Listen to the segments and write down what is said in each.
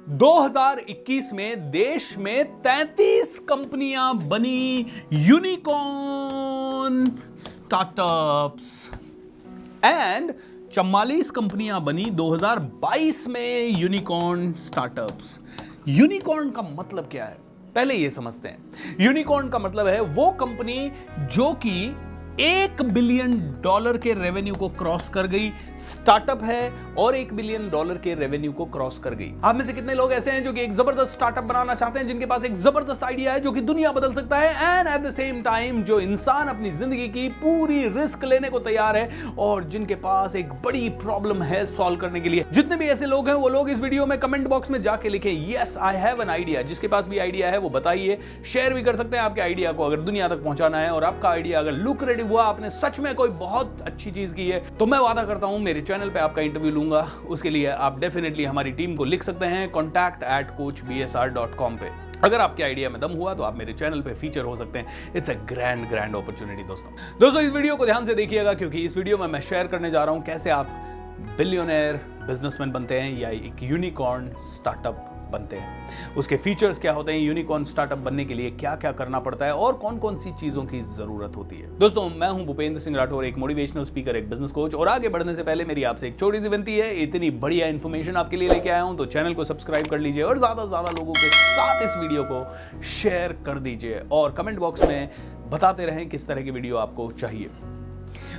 2021 में देश में 33 कंपनियां बनी यूनिकॉर्न स्टार्टअप्स एंड 44 कंपनियां बनी 2022 में यूनिकॉर्न स्टार्टअप्स। यूनिकॉर्न का मतलब क्या है, पहले ये समझते हैं। यूनिकॉर्न का मतलब है वो कंपनी जो कि $1 बिलियन के रेवेन्यू को क्रॉस कर गई, स्टार्टअप है और $1 बिलियन के रेवेन्यू को क्रॉस कर गई। आप में से कितने लोग ऐसे हैं जो कि एक जबरदस्त स्टार्टअप बनाना चाहते हैं, जिनके पास एक जबरदस्त आइडिया है जो कि दुनिया बदल सकता है, and at the same time जो इंसान अपनी जिंदगी की पूरी रिस्क लेने को तैयार है और जिनके पास एक बड़ी प्रॉब्लम है सॉल्व करने के लिए। जितने भी ऐसे लोग हैं वो लोग इस वीडियो में कमेंट बॉक्स में जाके लिखें yes I have an idea. जिसके पास भी आइडिया है वो बताइए, शेयर भी कर सकते हैं आपके आइडिया को अगर दुनिया तक पहुंचाना है। और आपका आइडिया अगर लुक्रेटिव हुआ, आपने सच में कोई बहुत अच्छी चीज की है, तो मैं वादा करता हूं मेरे चैनल पे आपका इंटरव्यू लूंगा। उसके लिए आप डेफिनेटली हमारी टीम को लिख सकते हैं contact@coachbsr.com पे। अगर आपके आइडिया में दम हुआ तो आप मेरे चैनल पे फीचर हो सकते हैं। इट्स अ ग्रैंड अपॉर्चुनिटी दोस्तों इस वीडियो को ध्यान से देखिएगा, क्योंकि इस वीडियो में मैं शेयर करने जा रहा हूं कैसे आप बिलियनर बिजनेसमैन बनते हैं या एक यूनिकॉर्न स्टार्टअप बनते हैं। उसके फीचर्स क्या होते हैं, यूनिकॉर्न स्टार्टअप बनने के लिए क्या क्या करना पड़ता है और कौन कौन सी चीजों की जरूरत होती है। दोस्तों मैं हूं भूपेंद्र सिंह राठौर, एक मोटिवेशनल स्पीकर, एक बिजनेस कोच। और आगे बढ़ने से पहले मेरी आपसे एक छोटी सी विनती है, इतनी बढ़िया इंफॉर्मेशन आपके लिए लेके आया हूं तो चैनल को सब्सक्राइब कर लीजिए और ज्यादा से ज्यादा लोगों के साथ इस वीडियो को शेयर कर दीजिए और कमेंट बॉक्स में बताते रहें किस तरह की वीडियो आपको चाहिए।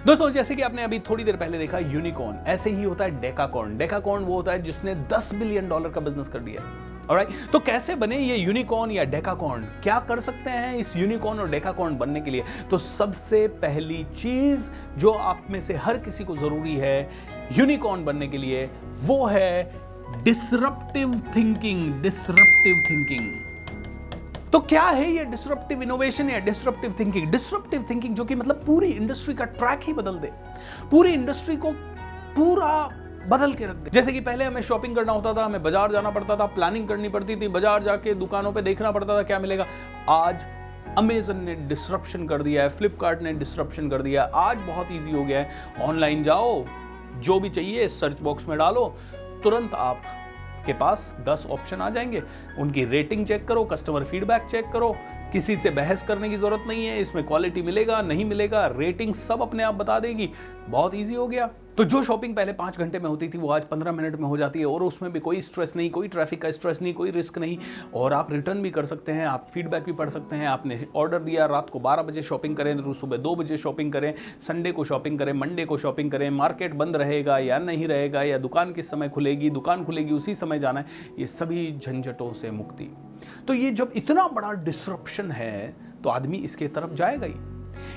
दोस्तों जैसे कि आपने अभी थोड़ी देर पहले देखा यूनिकॉर्न, ऐसे ही होता है डेकाकॉर्न। डेकाकॉर्न वो होता है जिसने $10 बिलियन का बिजनेस कर दिया। ऑलराइट, तो कैसे बने ये यूनिकॉर्न या डेकाकॉर्न, क्या कर सकते हैं इस यूनिकॉर्न और डेकाकॉर्न बनने के लिए? तो सबसे पहली चीज जो आप में से हर किसी को जरूरी है यूनिकॉर्न बनने के लिए, वो है डिसरप्टिव थिंकिंग। डिसरप्टिव थिंकिंग तो क्या है ये डिसरप्टिव इनोवेशन या डिसरप्टिव थिंकिंग? डिसरप्टिव थिंकिंग जो कि मतलब पूरी इंडस्ट्री का ट्रैक ही बदल दे, पूरी इंडस्ट्री को पूरा बदल के रख दे। जैसे कि पहले हमें शॉपिंग करना होता था, हमें बाजार जाना पड़ता था, प्लानिंग करनी पड़ती थी, बाजार जाके दुकानों पे देखना पड़ता था क्या मिलेगा। आज अमेजन ने डिसरप्शन कर दिया है, फ्लिपकार्ट ने डिसरप्शन कर दिया है। आज बहुत इजी हो गया है, ऑनलाइन जाओ, जो भी चाहिए सर्च बॉक्स में डालो, तुरंत आप के पास 10 ऑप्शन आ जाएंगे। उनकी रेटिंग चेक करो, कस्टमर फीडबैक चेक करो, किसी से बहस करने की जरूरत नहीं है, इसमें क्वालिटी मिलेगा नहीं मिलेगा, रेटिंग सब अपने आप बता देगी। बहुत इजी हो गया। तो जो शॉपिंग पहले 5 घंटे में होती थी वो आज 15 मिनट में हो जाती है और उसमें भी कोई स्ट्रेस नहीं, कोई ट्रैफिक का स्ट्रेस नहीं, कोई रिस्क नहीं। और आप रिटर्न भी कर सकते हैं, आप फीडबैक भी पढ़ सकते हैं। आपने ऑर्डर दिया, रात को 12 बजे शॉपिंग करें, तो सुबह 2 बजे शॉपिंग करें, संडे को शॉपिंग करें, मंडे को शॉपिंग करें, मार्केट बंद रहेगा या नहीं रहेगा, या दुकान किस समय खुलेगी, दुकान खुलेगी उसी समय जाना है, ये सभी झंझटों से मुक्ति। तो ये जब इतना बड़ा डिसरप्शन है तो आदमी इसके तरफ जाएगा ही।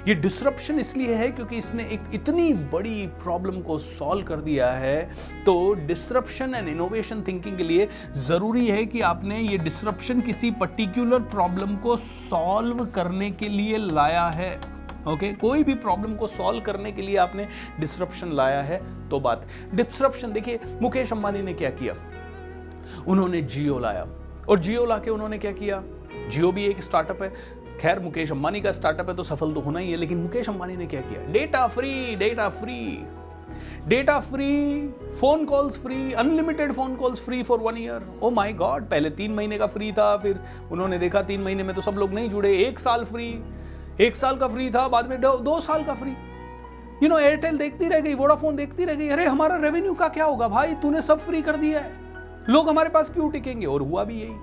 ये डिसरप्शन इसलिए है क्योंकि इसने एक इतनी बड़ी प्रॉब्लम को सॉल्व कर दिया है। तो डिसरप्शन एंड इनोवेशन थिंकिंग के लिए जरूरी है कि आपने ये डिसरप्शन किसी पर्टिकुलर प्रॉब्लम को सॉल्व करने के लिए लाया है। ओके, कोई भी प्रॉब्लम को सॉल्व करने के लिए आपने डिसरप्शन लाया है तो बात डिसरप्शन। देखिए मुकेश अंबानी ने क्या किया, उन्होंने जियो लाया और जियो लाके उन्होंने क्या किया, जियो भी एक स्टार्टअप है। खैर मुकेश अंबानी का स्टार्टअप है तो सफल तो होना ही है, लेकिन मुकेश अंबानी ने क्या किया, data free, data free, data free, phone calls free, unlimited phone calls free for 1 year. Oh my God, पहले 3 महीने का फ्री था, फिर उन्होंने देखा 3 महीने में तो सब लोग नहीं जुड़े, 1 साल फ्री, 1 साल का फ्री था, बाद में 2 साल का फ्री। एयरटेल देखती रह गई, वोडाफोन देखती रह गई, अरे हमारा रेवेन्यू का क्या होगा भाई, तूने सब फ्री कर दिया है, लोग हमारे पास क्यों टिकेंगे? और हुआ भी यही।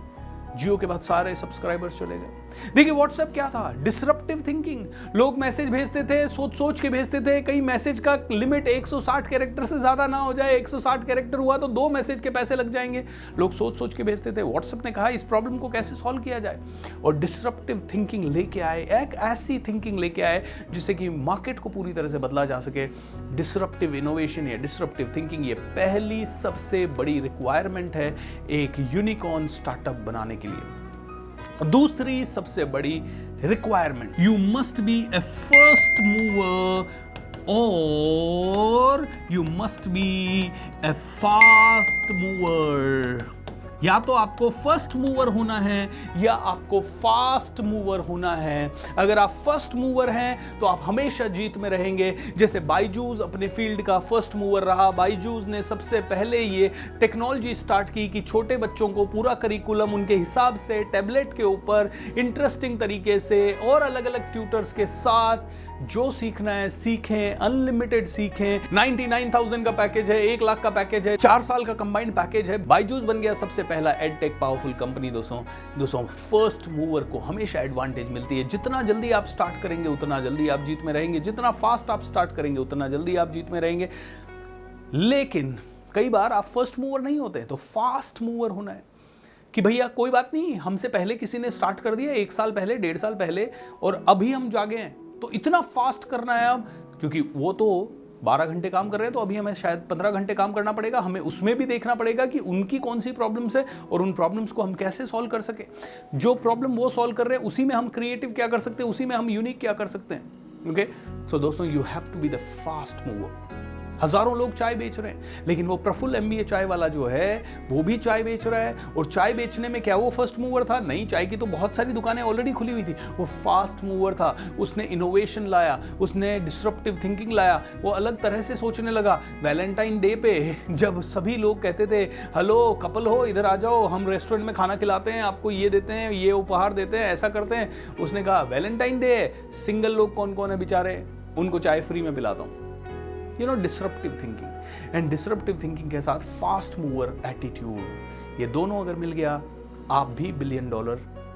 जियो के बाद सारे सब्सक्राइबर्स चले गए। देखिए व्हाट्सएप क्या था, डिसरप्टिव थिंकिंग। लोग मैसेज भेजते थे, सोच सोच के भेजते थे, कहीं मैसेज का लिमिट 160 कैरेक्टर से ज्यादा ना हो जाए, 160 कैरेक्टर हुआ तो 2 मैसेज के पैसे लग जाएंगे। लोग सोच सोच के भेजते थे। व्हाट्सएप ने कहा इस प्रॉब्लम को कैसे सॉल्व किया जाए, और डिसरप्टिव थिंकिंग लेके आए, एक ऐसी थिंकिंग लेके आए जिससे कि मार्केट को पूरी तरह से बदला जा सके। डिसरप्टिव इनोवेशन या डिसरप्टिव थिंकिंग ये पहली सबसे बड़ी रिक्वायरमेंट है एक यूनिकॉर्न स्टार्टअप बनाने के लिए। दूसरी सबसे बड़ी requirement, you must be a first mover और you must be a fast mover. या तो आपको फर्स्ट मूवर होना है या आपको फास्ट मूवर होना है। अगर आप फर्स्ट मूवर हैं तो आप हमेशा जीत में रहेंगे। जैसे बायजूस अपने फील्ड का फर्स्ट मूवर रहा। बायजूस ने सबसे पहले ये टेक्नोलॉजी स्टार्ट की कि छोटे बच्चों को पूरा करिकुलम उनके हिसाब से टैबलेट के ऊपर इंटरेस्टिंग तरीके से और अलग अलग ट्यूटर्स के साथ जो सीखना है सीखें, अनलिमिटेड सीखें। 99,000 का पैकेज है, 1 लाख का पैकेज है, 4 साल का कंबाइंड पैकेज है। बायजूस बन गया सबसे पहला एडटेक पावरफुल कंपनी। दोस्तों फर्स्ट मूवर को हमेशा एडवांटेज मिलती है। जितना जल्दी आप स्टार्ट करेंगे उतना जल्दी आप जीत में रहेंगे, जितना फास्ट आप स्टार्ट करेंगे उतना जल्दी आप जीत में रहेंगे। लेकिन कई बार आप फर्स्ट मूवर नहीं होते, तो फास्ट मूवर होना है कि भैया कोई बात नहीं, हमसे पहले किसी ने स्टार्ट कर दिया 1 साल पहले, 1.5 साल पहले, और अभी हम जागे हैं, तो इतना फास्ट करना है अब, क्योंकि वो तो 12 घंटे काम कर रहे हैं, तो अभी हमें शायद 15 घंटे काम करना पड़ेगा। हमें उसमें भी देखना पड़ेगा कि उनकी कौन सी प्रॉब्लम्स है और उन प्रॉब्लम्स को हम कैसे सॉल्व कर सके। जो प्रॉब्लम वो सॉल्व कर रहे हैं उसी में हम क्रिएटिव क्या कर सकते हैं, उसी में हम यूनिक क्या कर सकते हैं। ओके, सो दोस्तों you have to be the fast mover. हजारों लोग चाय बेच रहे हैं, लेकिन वो प्रफुल्ल MBA चाय वाला जो है वो भी चाय बेच रहा है। और चाय बेचने में क्या वो फर्स्ट मूवर था? नहीं, चाय की तो बहुत सारी दुकानें ऑलरेडी खुली हुई थी। वो फास्ट मूवर था। उसने इनोवेशन लाया, उसने डिस्रप्टिव थिंकिंग लाया, वो अलग तरह से सोचने लगा। वैलेंटाइन डे पे जब सभी लोग कहते थे हेलो कपल हो, इधर आ जाओ, हम रेस्टोरेंट में खाना खिलाते हैं, आपको ये देते हैं, ये उपहार देते हैं, ऐसा करते हैं, उसने कहा वैलेंटाइन डे है, सिंगल लोग कौन कौन है बेचारे, उनको चाय फ्री में पिलाता हूँ। You know, disruptive thinking, and disruptive thinking के साथ फास्ट मूवर एटीट्यूड, ये दोनों अगर मिल गया आप भी $1 बिलियन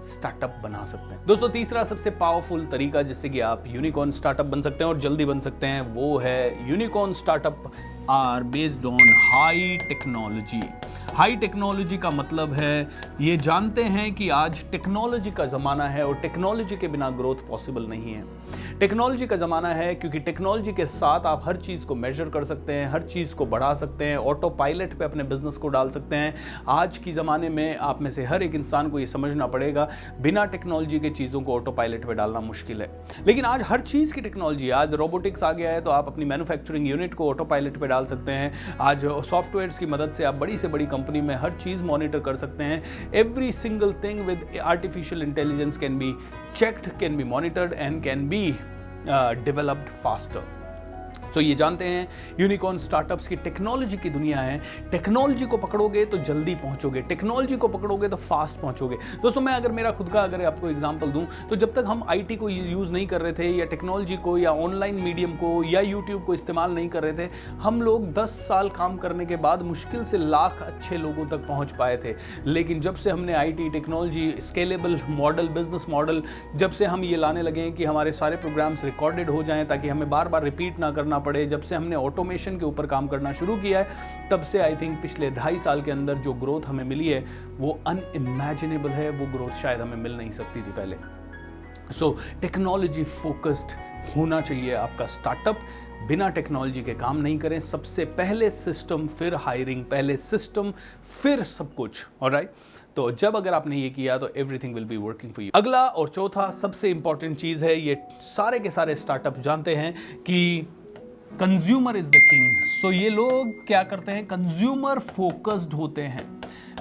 स्टार्टअप बना सकते हैं। दोस्तों तीसरा सबसे पावरफुल तरीका जिससे कि आप यूनिकॉर्न स्टार्टअप बन सकते हैं और जल्दी बन सकते हैं, वो है unicorn startup are based on high technology. High technology का मतलब है ये जानते हैं कि आज टेक्नोलॉजी का ज़माना है और टेक्नोलॉजी के बिना ग्रोथ पॉसिबल नहीं है। टेक्नोलॉजी का ज़माना है क्योंकि टेक्नोलॉजी के साथ आप हर चीज़ को मेजर कर सकते हैं, हर चीज़ को बढ़ा सकते हैं, ऑटो पायलट पे अपने बिजनेस को डाल सकते हैं। आज की ज़माने में आप में से हर एक इंसान को ये समझना पड़ेगा, बिना टेक्नोलॉजी के चीज़ों को ऑटो पायलट पे डालना मुश्किल है। लेकिन आज हर चीज़ की टेक्नोलॉजी, आज रोबोटिक्स आ गया है, तो आप अपनी मैन्युफैक्चरिंग यूनिट को ऑटो पायलट पे डाल सकते हैं। आज सॉफ्टवेयर्स की मदद से आप बड़ी से बड़ी कंपनी में हर चीज़ मॉनिटर कर सकते हैं। Every single thing with artificial intelligence can be checked, can be monitored and can be developed faster. तो ये जानते हैं यूनिकॉर्न स्टार्टअप्स की टेक्नोलॉजी की दुनिया है। टेक्नोलॉजी को पकड़ोगे तो जल्दी पहुंचोगे, टेक्नोलॉजी को पकड़ोगे तो फास्ट पहुंचोगे। दोस्तों मैं अगर मेरा खुद का अगर आपको एग्जांपल दूं, तो जब तक हम आईटी को यूज़ नहीं कर रहे थे या टेक्नोलॉजी को या ऑनलाइन मीडियम को या यूट्यूब को इस्तेमाल नहीं कर रहे थे, हम लोग 10 साल काम करने के बाद मुश्किल से लाख अच्छे लोगों तक पहुँच पाए थे। लेकिन जब से हमने IT technology scalable model, business model, जब से हम ये लाने लगे हैं कि हमारे सारे प्रोग्राम्स रिकॉर्डेड हो जाएं ताकि हमें बार बार रिपीट ना करना पड़े, जब से हमने ऑटोमेशन के ऊपर काम करना शुरू किया है, तब से आई थिंक पिछले 2.5 साल के अंदर जो ग्रोथ हमें मिली है वो अनइमेजिनेबल है। वो ग्रोथ शायद हमें मिल नहीं सकती थी पहले। सो टेक्नोलॉजी फोकस्ड होना चाहिए आपका स्टार्टअप। बिना टेक्नोलॉजी के काम नहीं करें। सबसे पहले सिस्टम, फिर हायरिंग, पहले सिस्टम फिर सब कुछ। ऑलराइट, तो जब अगर आपने ये किया तो everything will be working for you. अगला और चौथा सबसे इंपॉर्टेंट चीज है, ये सारे के सारे स्टार्टअप जानते हैं कि कंज्यूमर इज द किंग। सो ये लोग क्या करते हैं, कंज्यूमर फोकस्ड होते हैं।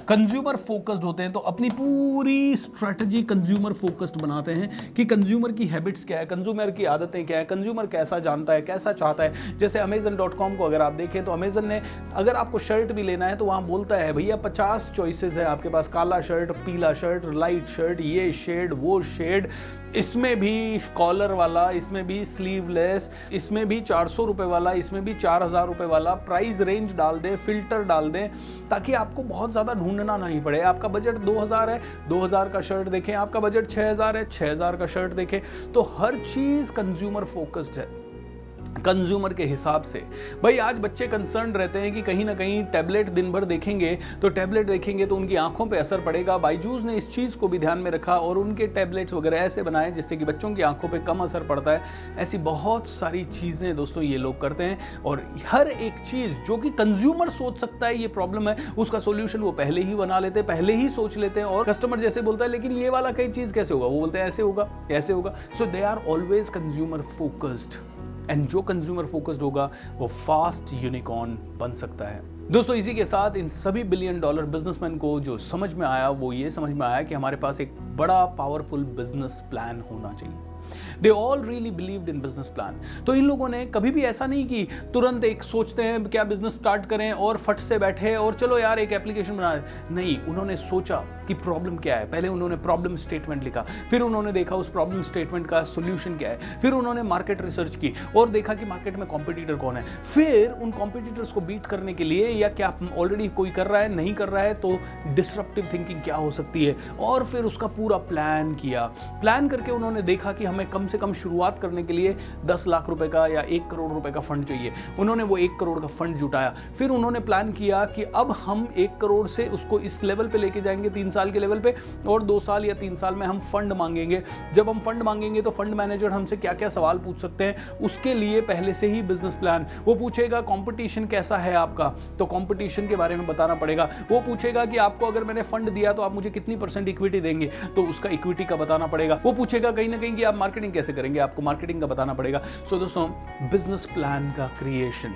कंज्यूमर फोकस्ड होते हैं तो अपनी पूरी स्ट्रेटजी कंज्यूमर फोकस्ड बनाते हैं कि कंज्यूमर की हैबिट्स क्या है, कंज्यूमर की आदतें क्या है, कंज्यूमर कैसा जानता है, कैसा चाहता है। जैसे Amazon.com को अगर आप देखें तो अमेजन ने अगर आपको शर्ट भी लेना है तो वहाँ बोलता है भैया 50 चॉइसेस है आपके पास, काला शर्ट, पीला शर्ट, लाइट शर्ट, ये शेड, वो शेड, इसमें भी कॉलर वाला, इसमें भी स्लीवलेस, इसमें भी 400 रुपये वाला, इसमें भी 4000 रुपये वाला। प्राइस रेंज डाल दें, फिल्टर डाल दें ताकि आपको बहुत ज़्यादा ढूंढना नहीं पड़े। आपका बजट 2000 है, 2000 का शर्ट देखें, आपका बजट 6000 है, 6000 का शर्ट देखें। तो हर चीज़ कंज्यूमर फोकस्ड है, कंज्यूमर के हिसाब से। भाई आज बच्चे कंसर्न रहते हैं कि कहीं ना कहीं टैबलेट दिन भर देखेंगे तो उनकी आंखों पे असर पड़ेगा। बायजूस ने इस चीज़ को भी ध्यान में रखा और उनके टैबलेट्स वगैरह ऐसे बनाए जिससे कि बच्चों की आंखों पे कम असर पड़ता है। ऐसी बहुत सारी चीज़ें दोस्तों ये लोग करते हैं और हर एक चीज़ जो कि कंज्यूमर सोच सकता है ये प्रॉब्लम है, उसका सोल्यूशन वो पहले ही बना लेते हैं, पहले ही सोच लेते हैं। और कस्टमर जैसे बोलता है लेकिन ये वाला कई चीज़ कैसे होगा, वो बोलते हैं ऐसे होगा, ऐसे होगा। So they are always consumer focused. And जो कंज्यूमर फोकस्ड होगा वो फास्ट यूनिकॉर्न बन सकता है। दोस्तों इसी के साथ इन सभी $1 बिलियन बिजनेसमैन को जो समझ में आया वो ये समझ में आया कि हमारे पास एक बड़ा पावरफुल बिजनेस प्लान होना चाहिए। They all really believed in business plan। तो इन लोगों ने कभी भी ऐसा नहीं कि तुरंत एक सोचते हैं क्या बिजनेस स्टार्ट करें और फट से बैठे और चलो यार एक एप्लीकेशन बना, नहीं, उन्होंने सोचा कि प्रॉब्लम क्या है। पहले उन्होंने प्रॉब्लम स्टेटमेंट लिखा, फिर उन्होंने देखा उस प्रॉब्लम स्टेटमेंट का सोल्यूशन क्या है, फिर उन्होंने मार्केट रिसर्च की और देखा कि मार्केट में कॉम्पिटिटर कौन है, फिर उन कॉम्पिटिटर्स को बीट करने के लिए या क्या ऑलरेडी कोई कर रहा है नहीं कर रहा है तो डिसरप्टिव थिंकिंग क्या हो सकती है, और फिर उसका पूरा प्लान किया। प्लान करके उन्होंने देखा कि हमें कम से कम शुरुआत करने के लिए 10 लाख रुपए का या 1 करोड़ रुपए का फंड चाहिए। उन्होंने वो 1 करोड़ का फंड जुटाया, फिर उन्होंने प्लान किया कि अब हम 1 करोड़ से उसको इस लेवल पे लेके जाएंगे 3 साल के लेवल पे, और 2 साल या 3 साल में हम फंड मांगेंगे। जब हम फंड मांगेंगे तो फंड मैनेजर हमसे क्या क्या सवाल पूछ सकते हैं, उसके लिए पहले से ही बिजनेस प्लान। वो पूछेगा कंपटीशन कैसा है आपका, तो कंपटीशन के बारे में बताना पड़ेगा। वो पूछेगा कि आपको अगर मैंने फंड दिया तो आप मुझे कितनी % इक्विटी देंगे, तो उसका इक्विटी का बताना पड़ेगा। वो पूछेगा कहीं ना कहीं कि आप मार्केटिंग कैसे करेंगे, आपको मार्केटिंग का बताना पड़ेगा। सो दोस्तों बिजनेस प्लान का क्रिएशन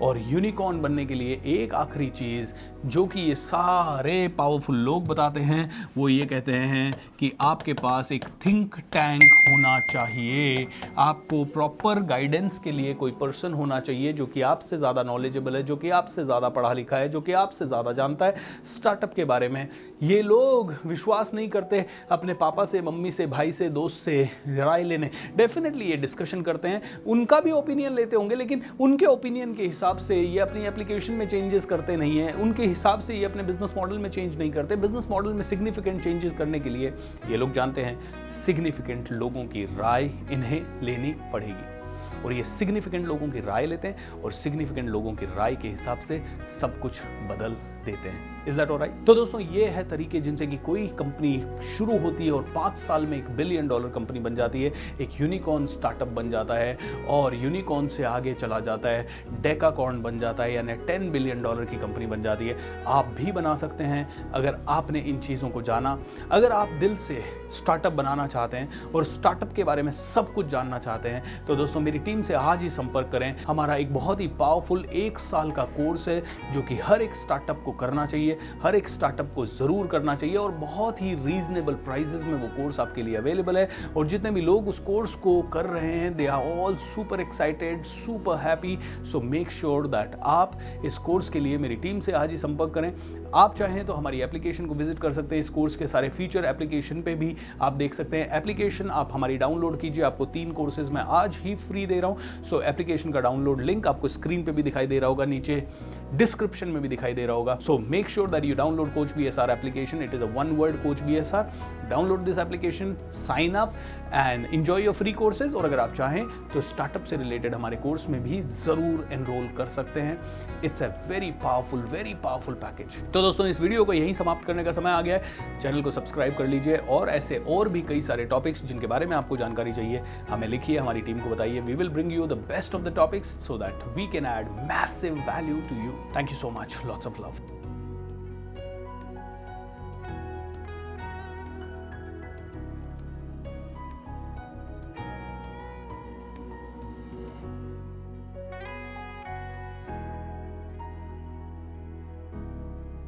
और यूनिकॉर्न बनने के लिए एक आखिरी चीज जो कि ये सारे पावरफुल लोग बताते हैं वो ये कहते हैं कि आपके पास एक थिंक टैंक होना चाहिए। आपको प्रॉपर गाइडेंस के लिए कोई पर्सन होना चाहिए जो कि आपसे ज़्यादा नॉलेजेबल है, जो कि आपसे ज़्यादा पढ़ा लिखा है, जो कि आपसे ज़्यादा जानता है स्टार्टअप के बारे में। ये लोग विश्वास नहीं करते अपने पापा से, मम्मी से, भाई से, दोस्त से राय लेने। डेफिनेटली ये डिस्कशन करते हैं, उनका भी ओपिनियन लेते होंगे, लेकिन उनके ओपिनियन के हिसाब से ये अपनी एप्लीकेशन में चेंजेस करते नहीं हैं, उनके हिसाब से ये अपने बिजनेस मॉडल में चेंज नहीं करते। बिजनेस मॉडल में सिग्निफिकेंट चेंजेस करने के लिए ये लोग जानते हैं सिग्निफिकेंट लोगों की राय इन्हें लेनी पड़ेगी, और ये सिग्निफिकेंट लोगों की राय लेते हैं और सिग्निफिकेंट लोगों की राय के हिसाब से सब कुछ बदल देते हैं। Is that alright? तो दोस्तों ये है तरीके जिनसे कि कोई कंपनी शुरू होती है और 5 साल में $1 बिलियन कंपनी बन जाती है, एक यूनिकॉर्न स्टार्टअप बन जाता है और यूनिकॉर्न से आगे चला जाता है, डेकाकॉर्न बन जाता है, यानी $10 बिलियन की कंपनी बन जाती है। आप भी बना सकते हैं अगर आपने इन चीज़ों को जाना। अगर आप दिल से स्टार्टअप बनाना चाहते हैं और स्टार्टअप के बारे में सब कुछ जानना चाहते हैं तो दोस्तों मेरी टीम से आज ही संपर्क करें। हमारा एक बहुत ही पावरफुल 1 साल का कोर्स है जो कि हर एक स्टार्टअप को करना चाहिए, हर एक स्टार्टअप को जरूर करना चाहिए, और बहुत ही रीजनेबल प्राइसेस में वो कोर्स आपके लिए अवेलेबल है। और जितने भी लोग उस कोर्स को कर रहे हैं they are all super excited, super happy. So make sure that आप इस कोर्स के लिए मेरी टीम से आज ही संपर्क करें। आप चाहें तो हमारी एप्लीकेशन को विजिट कर सकते हैं, इस कोर्स के सारे फीचर एप्लीकेशन पे भी आप देख सकते हैं। एप्लीकेशन आप हमारी डाउनलोड कीजिए, आपको 3 कोर्सेज मैं आज ही फ्री दे रहा हूं। सो एप्लीकेशन का डाउनलोड लिंक आपको स्क्रीन पे भी दिखाई दे रहा होगा, नीचे डिस्क्रिप्शन में भी दिखाई दे रहा होगा। So make sure that you download coach BSR application. It is a 1 word coach BSR। Download this application, sign up and enjoy your free courses. और अगर आप चाहें तो स्टार्टअप से रिलेटेड हमारे कोर्स में भी जरूर एनरोल कर सकते हैं। It's a very powerful package. तो दोस्तों इस वीडियो को यहीं समाप्त करने का समय आ गया है। चैनल को सब्सक्राइब कर लीजिए और ऐसे और भी कई सारे टॉपिक्स जिनके बारे में आपको जानकारी चाहिए हमें लिखिए, हमारी टीम को बताइए। We will bring you the best of the topics so that we can add massive value to you. Thank you so much, lots of love.